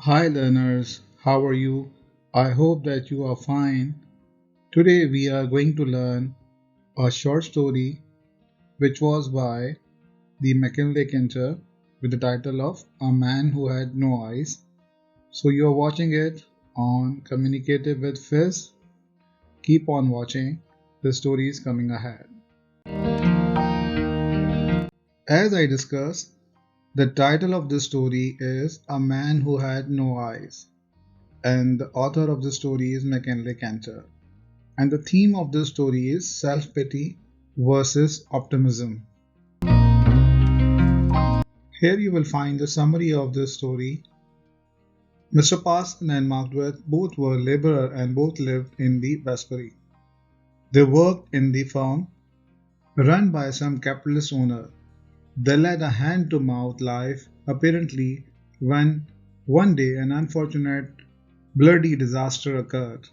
Hi learners, how are you? I hope that you are fine. Today we are going to learn a short story which was by the Mackinlay Kenter with the title of A Man Who Had No Eyes. So you are watching it on Communicative with Fizz. Keep on watching, the story is coming ahead. As I discussed, the title of this story is A Man Who Had No Eyes, and the author of the story is Mackinlay Kenter. And the theme of this story is self pity versus optimism. Here you will find the summary of this story. Mr. Parson and Margaret both were laborer and both lived in the Westbury. They worked in the firm run by some capitalist owner. They led a hand to mouth life, apparently, when one day an unfortunate bloody disaster occurred.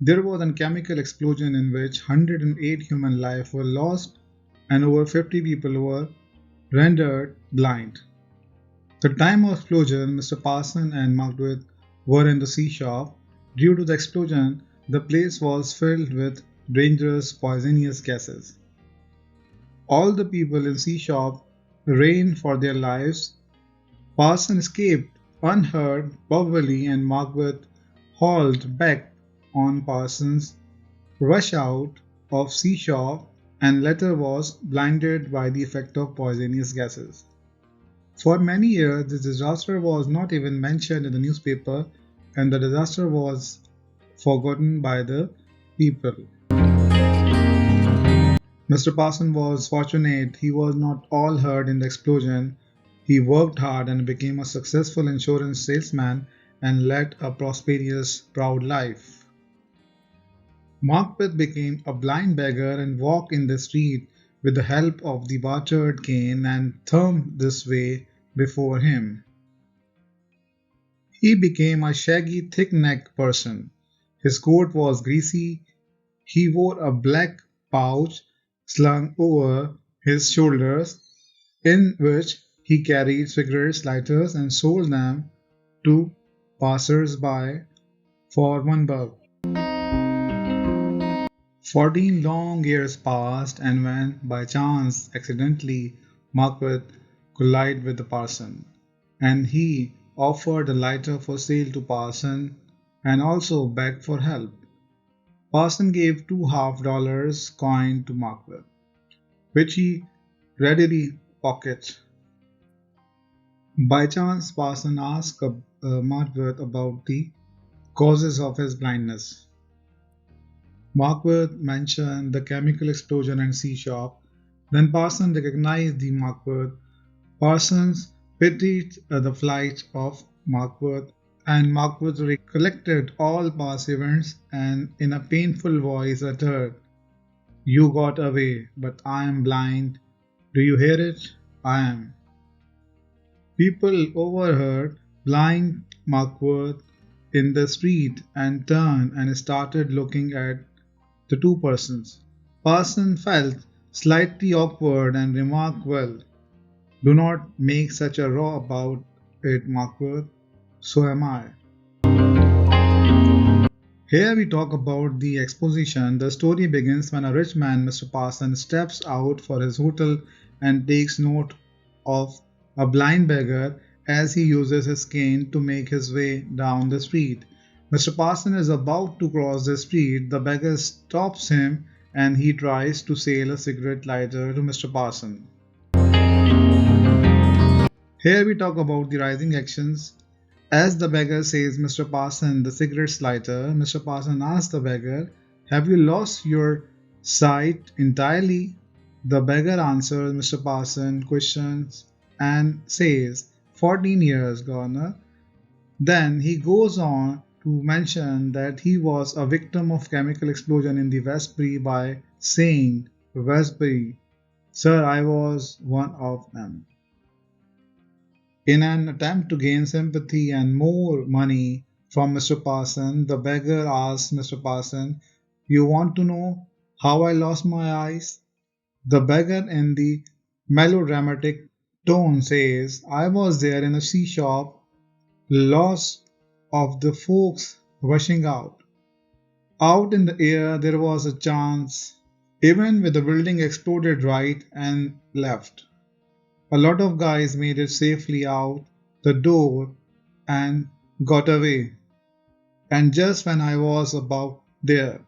There was a chemical explosion in which 108 human lives were lost and over 50 people were rendered blind. The time of explosion, Mr. Parson and Margaret were in the sea shop. Due to the explosion, the place was filled with dangerous poisonous gases. All the people in sea shop ran for their lives. Parson escaped unhurt, probably, and Margaret hauled back on Parsons, rushed out of sea shop, and later was blinded by the effect of poisonous gases. For many years, this disaster was not even mentioned in the newspaper, and the disaster was forgotten by the people. Mr. Parson was fortunate he was not all hurt in the explosion. He worked hard and became a successful insurance salesman and led a prosperous, proud life. Macbeth became a blind beggar and walked in the street with the help of the battered cane and thumb this way before him. He became a shaggy, thick-necked person. His coat was greasy. He wore a black pouch slung over his shoulders, in which he carried cigarette lighters and sold them to passers-by for $1. 14 long years passed, and when, by chance, accidentally, Margaret collided with the parson, and he offered a lighter for sale to Parson and also begged for help. Parson gave two half-dollars coin to Margaret, which he readily pocketed. By chance, Parson asked Margaret about the causes of his blindness. Margaret mentioned the chemical explosion and sea shop. Then Parson recognized the Margaret. Parsons pitied the flight of Margaret, and Margaret recollected all past events and in a painful voice uttered, "You got away, but I am blind. Do you hear it? I am." People overheard blind Margaret in the street and turned and started looking at the two persons. Parson felt slightly awkward and remarked, "Well, do not make such a row about it, Margaret. So am I." Here we talk about the exposition. The story begins when a rich man, Mr. Parson, steps out for his hotel and takes note of a blind beggar as he uses his cane to make his way down the street. Mr. Parson is about to cross the street. The beggar stops him and he tries to sell a cigarette lighter to Mr. Parson. Here we talk about the rising actions. As the beggar says, "Mr. Parson, the cigarette's lighter," Mr. Parson asks the beggar, "Have you lost your sight entirely?" The beggar answers Mr. Parson questions and says, "14 years, Governor." Then he goes on to mention that he was a victim of chemical explosion in the Westbury by saying, "Westbury, sir, I was one of them." In an attempt to gain sympathy and more money from Mr. Parson, the beggar asks Mr. Parson, "You want to know how I lost my eyes?" The beggar, in the melodramatic tone, says, "I was there in a sea shop loss of the folks rushing out. Out in the air, there was a chance, even with the building exploded right and left. A lot of guys made it safely out the door and got away. And just when I was about there,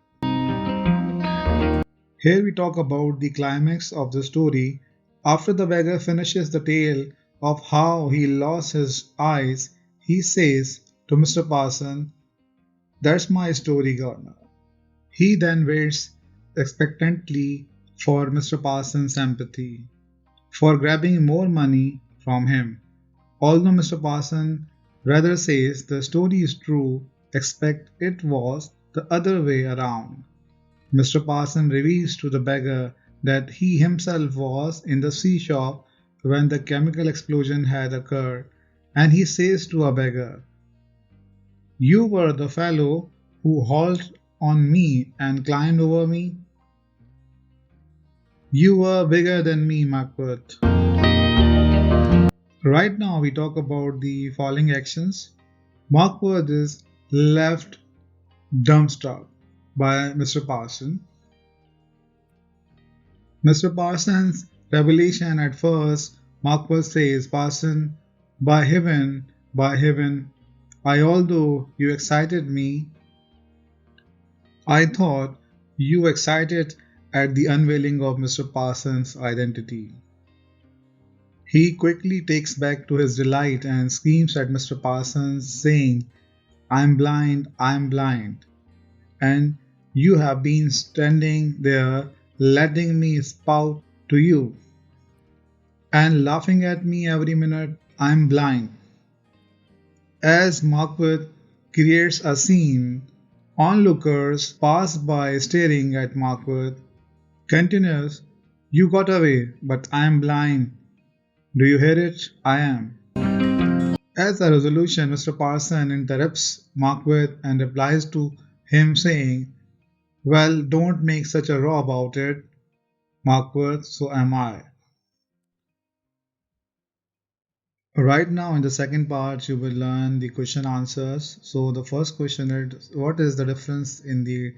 here we talk about the climax of the story. After the beggar finishes the tale of how he lost his eyes, he says to Mr. Parson, "That's my story, Governor." He then waits expectantly for Mr. Parson's sympathy, for grabbing more money from him. Although Mr. Parson rather says the story is true, expect it was the other way around. Mr. Parson reveals to the beggar that he himself was in the tea shop when the chemical explosion had occurred, and he says to a beggar, "You were the fellow who hauled on me and climbed over me. You were bigger than me, Macbeth." Right now, we talk about the following actions. Macbeth is left dumbstruck by Mr. Parson. Mr. Parson's revelation at first, Macbeth says, "Parson, by heaven, although you excited me, I thought you excited at the unveiling of Mr. Parson's identity." He quickly takes back to his delight and screams at Mr. Parsons, saying, I'm blind, and you have been standing there letting me spout to you and laughing at me every minute. I'm blind." As Macbeth creates a scene, onlookers pass by staring at Macbeth, continues, "You got away, but I'm blind. Do you hear it? I am." As a resolution, Mr. Parson interrupts Macbeth and replies to him saying, "Well, don't make such a row about it, Macbeth, so am I." Right now, in the second part, you will learn the question answers. So, the first question is, what is the difference in the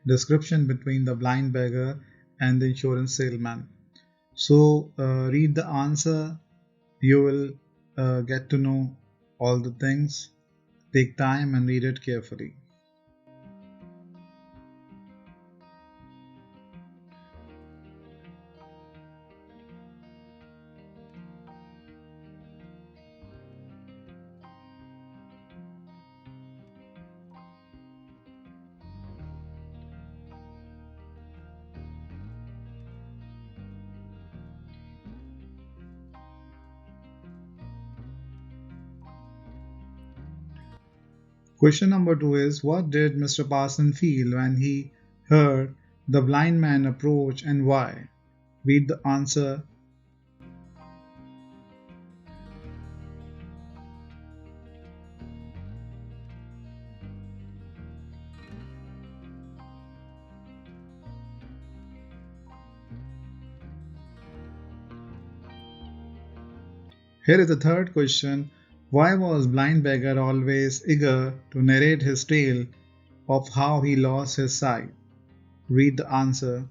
description between the blind beggar and the insurance salesman? So, read the answer. You will get to know all the things. Take time and read it carefully. Question number two is, what did Mr. Parson feel when he heard the blind man approach and why? Read the answer. Here is the third question. Why was blind beggar always eager to narrate his tale of how he lost his sight? Read the answer.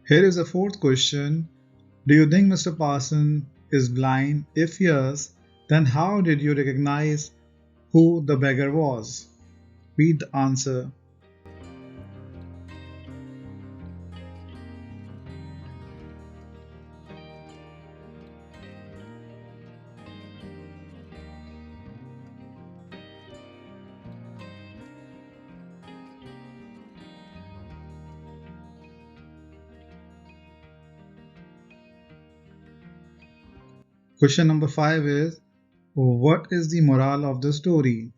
Here is the fourth question. Do you think Mr. Parson is blind? If yes, then how did you recognize who the beggar was? Read the answer. Question number five is, what is the moral of the story?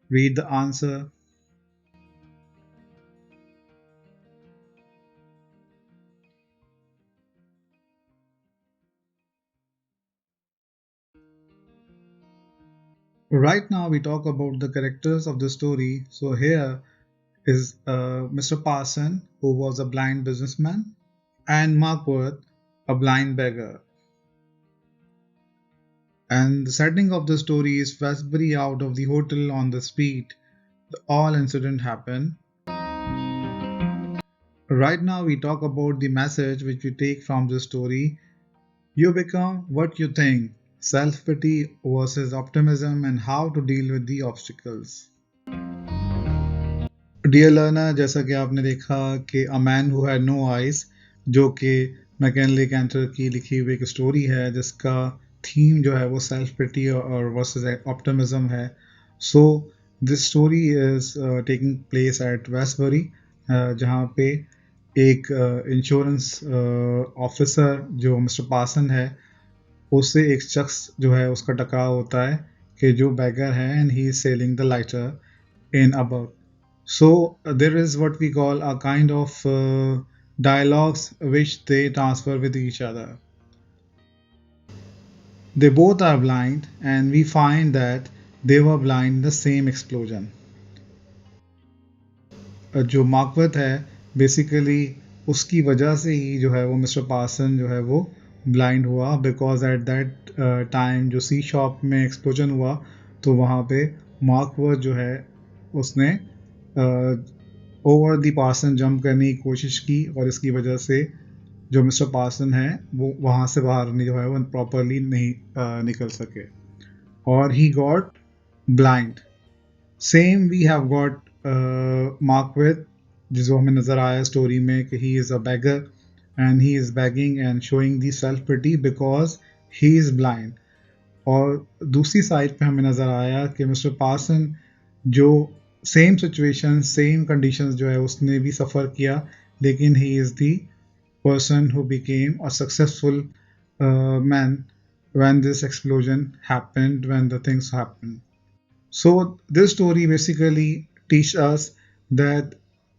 Read the answer. Right now, we talk about the characters of the story. So, here is Mr. Parson, who was a blind businessman, and Mark Worth, a blind beggar. And the setting of the story is Westbury out of the hotel on the street. The all incident happened. Right now, we talk about the message which we take from the story. You become what you think. Self pity versus optimism, and how to deal with the obstacles. Dear learner, जैसा कि आपने देखा कि a man who had no eyes, जो कि McKinley canter की लिखी हुई एक स्टोरी है जिसका थीम जो है वो सेल्फ पिटी और वर्सेस ऑप्टिमिज्म है. So this story is taking place at Westbury, जहाँ पे एक इंश्योरेंस ऑफिसर जो मिस्टर पासन है, उससे एक शख्स जो है उसका टकराव होता है कि जो बैगर है and he is selling the lighter in about. So there is what we call a kind of dialogues which they transfer with each other. They both are blind, and we find that they were blind in the same explosion. जो मार्कवत है, basically उसकी वजह से ही जो है वो mister Parson जो है वो ब्लाइंड हुआ, बिकॉज एट दैट टाइम जो सी शॉप में एक्सप्लोजन हुआ तो वहाँ पे मार्कवत जो है उसने ओवर द पार्सन जंप करने की कोशिश की, और इसकी वजह से जो मिस्टर पार्सन है वो वहाँ से बाहर नहीं जो है वो प्रॉपरली नहीं निकल सके, और he got blind. Same we have got मार्कविथ, जिसको हमें नज़र आया स्टोरी में कि he is a beggar and he is begging and showing the self pity because he is blind. और दूसरी साइड पे हमें नज़र आया कि मिस्टर पार्सन जो सेम सिचुएशन सेम कंडीशंस जो है उसने भी सफ़र किया, लेकिन ही इज़ दी person who became a successful man when this explosion happened, when the things happened. So this story basically teaches us that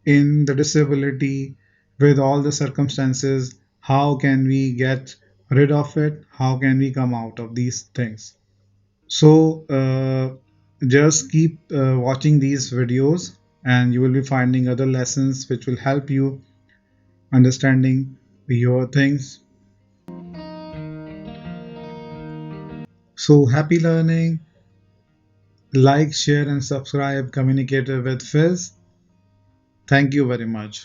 in the disability, with all the circumstances, how can we get rid of it, how can we come out of these things. So just keep watching these videos, and you will be finding other lessons which will help you understanding your things. So happy learning. Like, share, and subscribe Communicator with Fizz. Thank you very much.